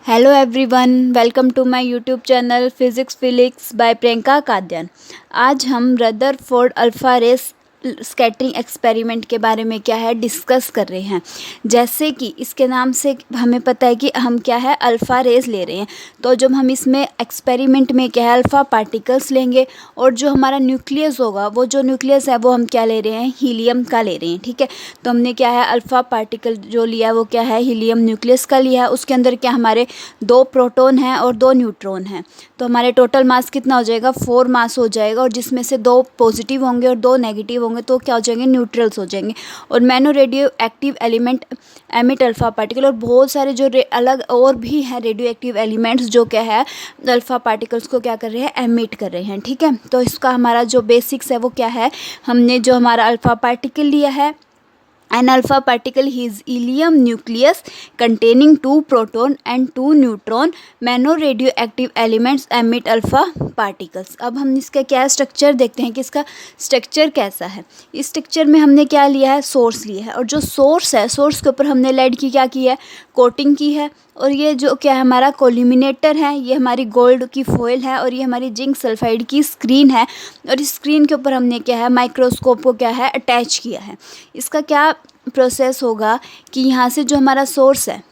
Hello everyone, welcome to my YouTube channel physics felix by Priyanka Kadyan. आज हम Rutherford alpha rays scattering experiment के बारे में क्या है डिस्कस कर रहे हैं। जैसे कि इसके नाम से हमें पता है कि हम क्या है अल्फ़ा रेस ले रहे हैं, तो जब हम इसमें एक्सपेरिमेंट में क्या है अल्फ़ा पार्टिकल्स लेंगे और जो हमारा न्यूक्लियस होगा वो जो न्यूक्लियस है वो हम क्या ले रहे हैं, हीलियम का ले रहे हैं। ठीक है, तो हमने क्या है अल्फ़ा पार्टिकल जो लिया है वो क्या है हीलियम न्यूक्लियस का लिया है। उसके अंदर क्या हमारे 2 प्रोटॉन हैं और 2 न्यूट्रॉन हैं, तो हमारे टोटल मास कितना हो जाएगा 4 मास हो जाएगा। और जिसमें से 2 पॉजिटिव होंगे और 2 नेगेटिव होंगे तो क्या हो जाएंगे, न्यूट्रल्स हो जाएंगे। और मैनो radioactive element emit alpha particle, और बहुत सारे जो अलग और भी हैं रेडियो एक्टिव एलिमेंट्स जो क्या है अल्फ़ा पार्टिकल्स को क्या कर रहे हैं, एमिट कर रहे हैं। ठीक है, तो इसका हमारा जो बेसिक्स है वो क्या है, हमने जो हमारा अल्फ़ा पार्टिकल लिया है an alpha particle is helium nucleus containing 2 proton and 2 neutron nano radioactive elements emit alpha particles। अब हम इसका क्या स्ट्रक्चर देखते हैं कि इसका स्ट्रक्चर कैसा है। इस स्ट्रक्चर में हमने क्या लिया है, सोर्स लिया है, और जो सोर्स है सोर्स के ऊपर हमने लेड की क्या की है, कोटिंग की है। और ये जो क्या है हमारा कोल्यूमिनेटर है, ये हमारी गोल्ड की फॉइल है, और ये हमारी जिंक सल्फाइड की स्क्रीन है। और इस स्क्रीन के ऊपर हमने क्या है माइक्रोस्कोप को क्या है अटैच किया है। इसका क्या प्रोसेस होगा कि यहाँ से जो हमारा सोर्स है,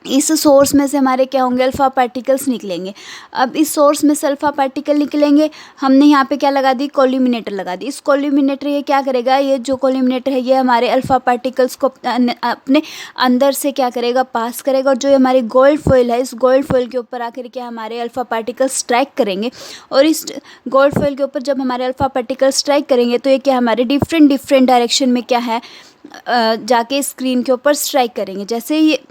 इस सोर्स में से हमारे क्या होंगे अल्फ़ा पार्टिकल्स निकलेंगे। अब इस सोर्स में से अल्फ़ा पार्टिकल निकलेंगे, हमने यहाँ पे क्या लगा दी, कोल्यूमिनेटर लगा दी। इस कोल्यूमिनेटर ये क्या करेगा, ये जो कोल्यूमिनेटर है ये हमारे अल्फ़ा पार्टिकल्स को अपने अंदर से क्या करेगा, पास करेगा। और जो हमारी गोल्ड फॉइल है, इस गोल्ड फॉइल के ऊपर आकर के हमारे अल्फ़ा पार्टिकल्स स्ट्राइक करेंगे। और इस गोल्ड फॉइल के ऊपर जब हमारे अल्फ़ा पार्टिकल स्ट्राइक करेंगे तो ये क्या हमारे डिफरेंट डायरेक्शन में क्या है जाके स्क्रीन के ऊपर स्ट्राइक करेंगे। जैसे ये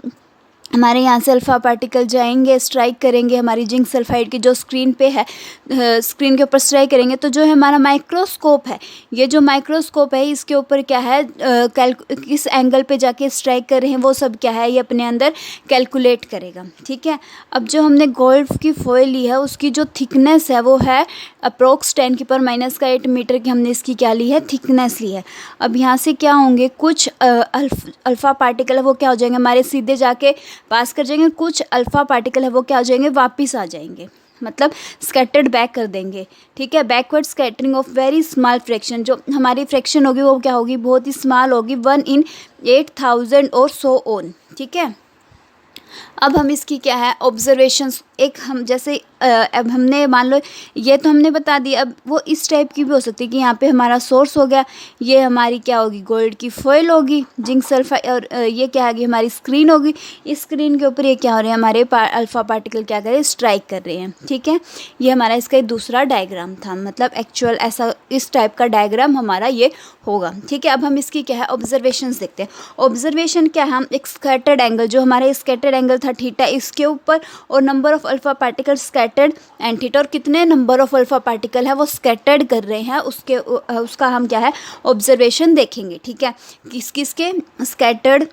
हमारे यहाँ से अल्फ़ा पार्टिकल जाएंगे, स्ट्राइक करेंगे हमारी जिंक सल्फाइड की जो स्क्रीन पे है, स्क्रीन के ऊपर स्ट्राइक करेंगे। तो जो है हमारा माइक्रोस्कोप है, ये जो माइक्रोस्कोप है इसके ऊपर क्या है किस एंगल पे जाके स्ट्राइक कर रहे हैं वो सब क्या है ये अपने अंदर कैलकुलेट करेगा। ठीक है, अब जो हमने गोल्ड की फॉइल ली है उसकी जो थिकनेस है वो है अप्रोक्स 10⁻⁻⁸ मीटर की हमने इसकी क्या ली है, थिकनेस ली है। अब यहाँ से क्या होंगे, कुछ अल्फ़ा पार्टिकल है वो क्या हो जाएंगे हमारे सीधे जाके पास कर जाएंगे, कुछ अल्फ़ा पार्टिकल है वो क्या हो जाएंगे, वापस आ जाएंगे, मतलब स्कैटर्ड बैक कर देंगे। ठीक है, backward scattering of very small fraction, जो हमारी फ्रैक्शन होगी वो क्या होगी, बहुत ही स्मॉल होगी, 1/8000 और सो ऑन। ठीक है, अब हम इसकी क्या है ऑब्जर्वेशंस, एक हम जैसे अब हमने मान लो ये तो हमने बता दिया, अब वो इस टाइप की भी हो सकती है कि यहाँ पे हमारा सोर्स हो गया, ये हमारी क्या होगी गोल्ड की फॉइल होगी, जिंक सल्फाइड, और ये क्या होगी हमारी स्क्रीन होगी। इस स्क्रीन के ऊपर ये क्या हो रहे हैं हमारे अल्फ़ा पार्टिकल क्या कर रहे हैं, स्ट्राइक कर रहे हैं। ठीक है, ये हमारा इसका एक दूसरा डायग्राम था, मतलब एक्चुअल ऐसा इस टाइप का डायग्राम हमारा ये होगा। ठीक है, अब हम इसकी क्या है ऑब्जर्वेशंस देखते हैं। ऑब्जर्वेशन क्या है, हम एक स्कैटर्ड एंगल, जो हमारे स्कैटर्ड एंगल था थीटा, इसके ऊपर और number of alpha particle scattered and theta, और कितने नंबर ऑफ अल्फ़ा पार्टिकल है वो स्कैटर्ड कर रहे हैं उसका हम क्या है ऑब्जर्वेशन देखेंगे। ठीक है, किसके scattered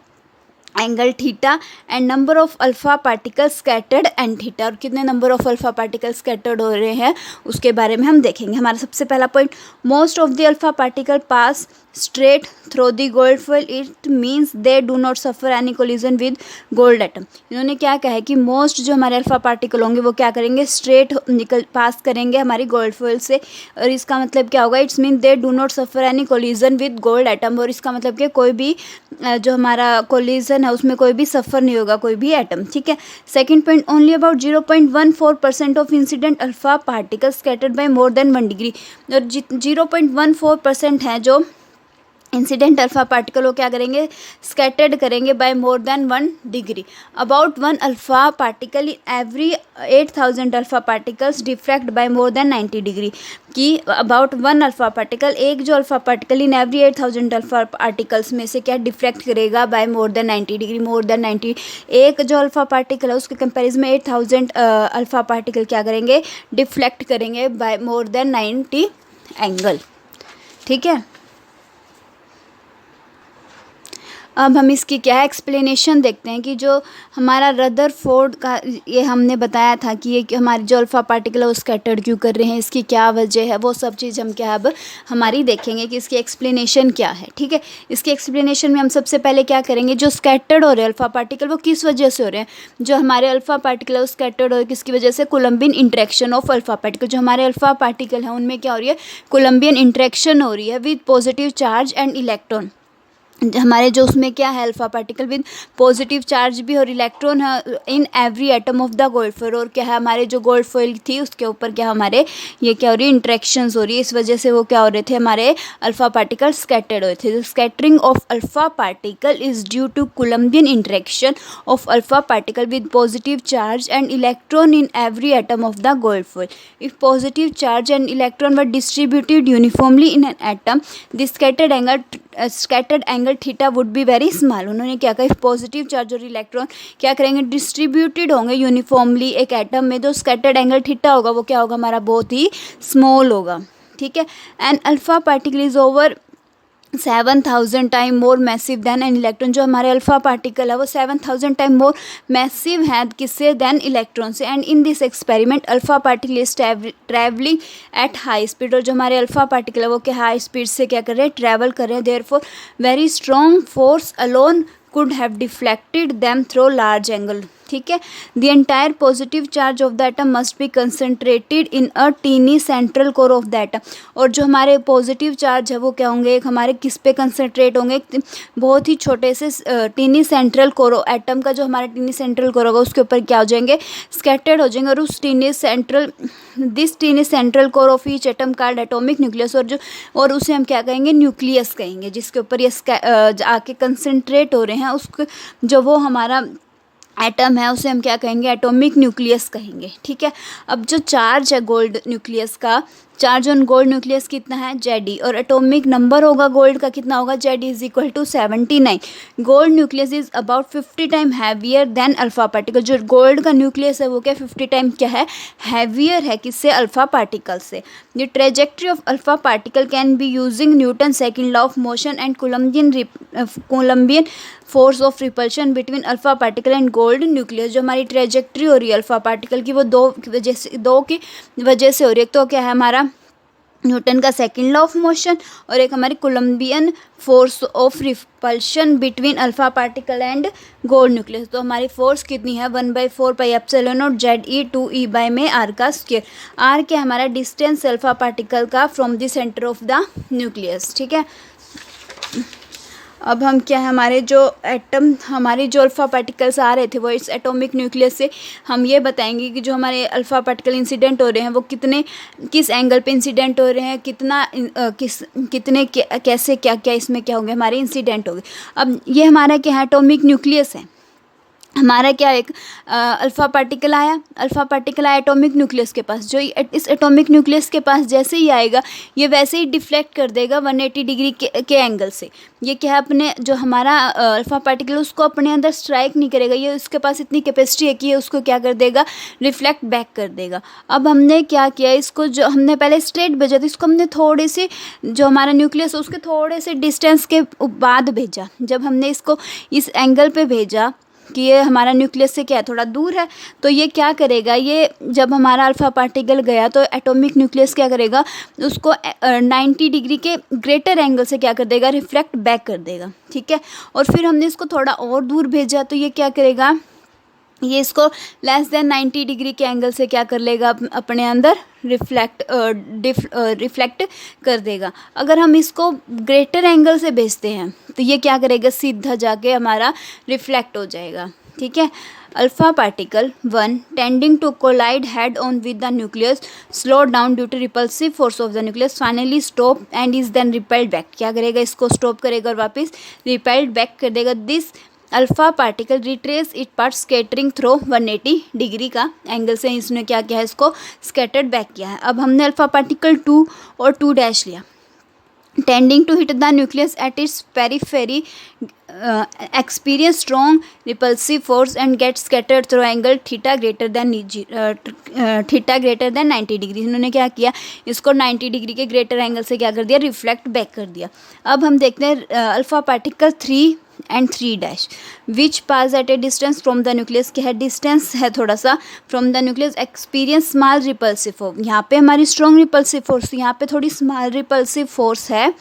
angle theta and number of alpha particle scattered and theta, और कितने number of alpha particle scattered हो रहे हैं उसके बारे में हम देखेंगे। हमारा सबसे पहला point, most of the alpha particle pass straight through the gold foil, it means they do not suffer any collision with gold atom. इन्होंने क्या कहा है कि मोस्ट जो हमारे अल्फ़ा पार्टिकल होंगे वो क्या करेंगे, स्ट्रेट पास करेंगे हमारी गोल्ड फॉइल से, और इसका मतलब क्या होगा, it's mean they do not suffer any collision with gold atom, और इसका मतलब कि कोई भी जो हमारा कोलिजन है उसमें कोई भी सफ़र नहीं होगा, कोई भी एटम। ठीक है, second point, only about 0.14% of incident alpha particle scattered by more than 1 degree, और 0.14% हैं जो इंसिडेंट अल्फ़ा पार्टिकल वो क्या करेंगे, स्कैटर्ड करेंगे by more than 1 degree. About 1 alpha particle in every 8000 alpha particles diffract by more than 90 degree, कि about 1 alpha particle, एक जो alpha particle in every 8000 alpha particles में से क्या डिफ्रैक्ट करेगा by more than 90 degree, more than 90, एक जो alpha particle है उसके कंपेरिजन में 8000 अल्फ़ा पार्टिकल क्या करेंगे, डिफ्लेक्ट करेंगे बाय मोर देन 90 एंगल। ठीक है, अब हम इसकी क्या है एक्सप्लेनेशन देखते हैं कि जो हमारा रदरफोर्ड का ये हमने बताया था कि ये हमारे जो अल्फ़ा पार्टिकल है वो स्कैटर्ड क्यों कर रहे हैं, इसकी क्या वजह है, वो सब चीज़ हम क्या अब हमारी देखेंगे कि इसकी एक्सप्लेनेशन क्या है। ठीक है, इसकी एक्सप्लेनेशन में हम सबसे पहले क्या करेंगे, जो स्कैटर्ड हो रहे हैं अल्फ़ा पार्टिकल वो किस वजह से हो रहे हैं। जो हमारे अल्फ़ा पार्टिकल है वो स्कैटर्ड हो रहे हैं किसकी वजह से, Columbian interaction of alpha particle. जो हमारे अल्फ़ा पार्टिकल हैं उनमें क्या हो रही है, कोलम्बियन इंटरेक्शन हो रही है with positive charge and electron. हमारे जो उसमें क्या है alpha particle with positive charge भी और इलेक्ट्रॉन है इन every atom of the gold foil. और क्या है हमारे जो गोल्ड फॉइल थी उसके ऊपर क्या हमारे ये क्या हो रही है, इंट्रैक्शंस हो रही है, इस वजह से वो क्या हो रहे थे, हमारे अल्फ़ा पार्टिकल स्कैटर्ड हो रहे थे। Scattering of alpha particle is due to coulombian interaction of alpha particle with positive charge and electron in every atom of the gold foil. If positive charge and electron were distributed uniformly in an atom, the scattered angle theta would be very small. उन्होंने क्या कहा, positive charge और electron क्या करेंगे, distributed होंगे uniformly एक atom में, तो स्कैटर्ड एंगल थीटा होगा वो क्या होगा हमारा, बहुत ही स्मॉल होगा। ठीक है, and alpha particle is over 7000 time more massive than an electron. जो हमारे अल्फ़ा पार्टिकल है वो 7000 टाइम मोर मैसिव है किससे, दैन इलेक्ट्रॉन से। And in this experiment alpha particle is travelling at high speed. और जो हमारे अल्फ़ा पार्टिकल है वो क्या हाई स्पीड से क्या कर रहे हैं, ट्रैवल कर रहे हैं। Therefore very strong force alone could have deflected them through large angle। ठीक है, the entire positive charge of the atom must be concentrated in a tiny central core of the atom. और जो हमारे positive charge है वो क्या होंगे, एक हमारे किस पे कंसनट्रेट होंगे, बहुत ही छोटे से टीनी सेंट्रल कोर एटम का जो हमारा टीनी सेंट्रल कोर होगा उसके ऊपर क्या हो जाएंगे, स्कैटर्ड हो जाएंगे। और उस this tiny central core of each atom called atomic nucleus. और उसे हम क्या कहेंगे, न्यूक्लियस कहेंगे, जिसके ऊपर ये आके कंसनट्रेट हो रहे हैं उसको जो वो हमारा एटम है उसे हम क्या कहेंगे, एटॉमिक न्यूक्लियस कहेंगे। ठीक है, अब जो चार्ज है गोल्ड न्यूक्लियस का, चार्ज ऑन गोल्ड न्यूक्लियस कितना है, Zi, और एटॉमिक नंबर होगा गोल्ड का कितना होगा, Zi is equal to 79। Gold nucleus is about 50 time heavier than alpha particle. जो गोल्ड का न्यूक्लियस है वो क्या 50 टाइम क्या है, हैवियर है किससे, अल्फ़ा पार्टिकल से। The trajectory of alpha particle can be using Newton second law of motion and Columbian force of repulsion between alpha particle and gold nucleus. जो हमारी ट्रेजेक्ट्री हो रही है अल्फ़ा पार्टिकल की वो दो की वजह से हो रही है। तो क्या है हमारा न्यूटन का सेकेंड लॉ ऑफ मोशन और एक हमारी Columbian force of repulsion between alpha particle and gold nucleus. तो हमारी फोर्स कितनी है, 1/4 pi epsilon not Ze 2E by में आर का स्क्वायर। आर क्या हमारा डिस्टेंस अल्फ़ा पार्टिकल का from the centre of the nucleus. ठीक है, अब हम क्या है हमारे जो एटम हमारे जो अल्फ़ा पार्टिकल्स आ रहे थे वो इस एटॉमिक न्यूक्लियस से हम ये बताएंगे कि जो हमारे अल्फ़ा पार्टिकल इंसिडेंट हो रहे हैं वो किस एंगल पे इंसिडेंट हो रहे हैं, कैसे क्या क्या इसमें क्या होंगे हमारे इंसिडेंट होंगे। अब ये हमारा क्या है, एटॉमिक न्यूक्लियस है हमारा, क्या एक अल्फ़ा पार्टिकल आया एटॉमिक न्यूक्लियस के पास। जो इस एटॉमिक न्यूक्लियस के पास जैसे ही आएगा ये वैसे ही डिफ्लेक्ट कर देगा 180 डिग्री के एंगल से। ये क्या है, अपने जो हमारा अल्फ़ा पार्टिकल उसको अपने अंदर स्ट्राइक नहीं करेगा, ये उसके पास इतनी कैपेसिटी है कि ये उसको क्या कर देगा, रिफ्लेक्ट बैक कर देगा। अब हमने क्या किया, इसको जो हमने पहले स्ट्रेट भेजा था इसको हमने थोड़े से जो हमारा न्यूक्लियस उसके थोड़े से डिस्टेंस के बाद भेजा। जब हमने इसको इस एंगल पे भेजा कि ये हमारा न्यूक्लियस से क्या है, थोड़ा दूर है, तो ये क्या करेगा, ये जब हमारा अल्फ़ा पार्टिकल गया तो एटॉमिक न्यूक्लियस क्या करेगा, उसको 90 डिग्री के ग्रेटर एंगल से क्या कर देगा, रिफ्लेक्ट बैक कर देगा। ठीक है, और फिर हमने इसको थोड़ा और दूर भेजा तो ये क्या करेगा, ये इसको लेस देन 90 डिग्री के एंगल से क्या कर लेगा, अपने अंदर रिफ्लेक्ट कर देगा। अगर हम इसको ग्रेटर एंगल से भेजते हैं तो ये क्या करेगा, सीधा जाके हमारा रिफ्लेक्ट हो जाएगा। ठीक है, alpha particle 1 tending to collide head on with the nucleus slow down due to repulsive force of the nucleus finally stop and is then repelled back. क्या करेगा, इसको स्टॉप करेगा और वापस रिपेल्ड बैक कर देगा। This alpha particle retrace it path scattering through 180 degree का angle से इसने क्या किया है, इसको स्कैटर्ड बैक किया है। अब हमने अल्फ़ा पार्टिकल 2 और 2' लिया, tending to hit the nucleus at its periphery experience strong repulsive force and get scattered through angle theta greater than 90 degree. इन्होंने क्या किया, इसको 90 डिग्री के ग्रेटर एंगल से क्या कर दिया, रिफ्लेक्ट बैक कर दिया। अब हम देखते हैं alpha particle 3 and 3 dash which pass at a distance from the nucleus. क्या है, डिस्टेंस है थोड़ा सा from the nucleus, experience small repulsive force. यहाँ पे हमारी स्ट्रॉन्ग रिपल्सिव फोर्स, यहाँ पे थोड़ी स्मॉल रिपल्सिव फोर्स है।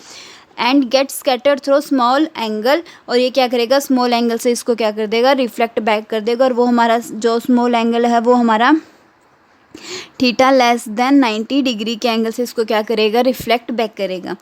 And get scattered through small angle, और ये क्या करेगा, स्मॉल एंगल से इसको क्या कर देगा, रिफ्लेक्ट बैक कर देगा, और वो हमारा जो स्मॉल एंगल है वो हमारा थीटा लेस देन 90 डिग्री के एंगल से इसको क्या करेगा, रिफ्लेक्ट बैक करेगा।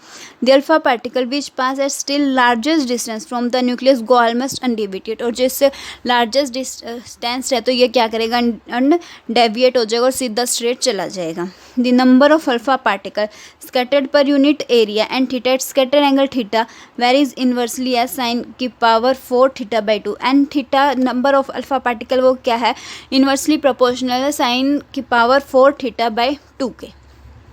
The alpha particle which pass at still largest distance from the nucleus go almost undeviated, और जिससे लार्जेस्ट डिस्टेंस है तो ये क्या करेगा, अनडेविएट हो जाएगा और सीधा स्ट्रेट चला जाएगा। The number of alpha particle scattered per unit area and theta at scatter angle theta varies inversely as sine की power 4 theta by 2। And theta number of alpha particle वो क्या है, इनवर्सली प्रोपोर्शनल है sine की power 4 theta by 2 के।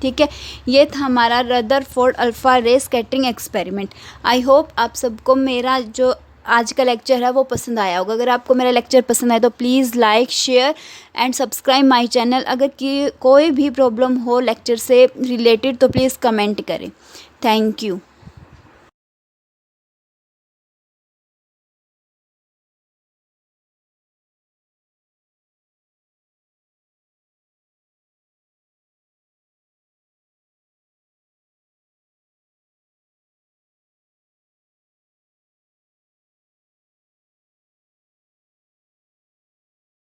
ठीक है, ये था हमारा Rutherford alpha ray scattering experiment. I hope आप सबको मेरा जो आज का लेक्चर है वो पसंद आया होगा। अगर आपको मेरा लेक्चर पसंद आए तो please like, share and subscribe my channel. अगर कोई भी प्रॉब्लम हो लेक्चर से रिलेटेड तो प्लीज़ कमेंट करें। Thank you.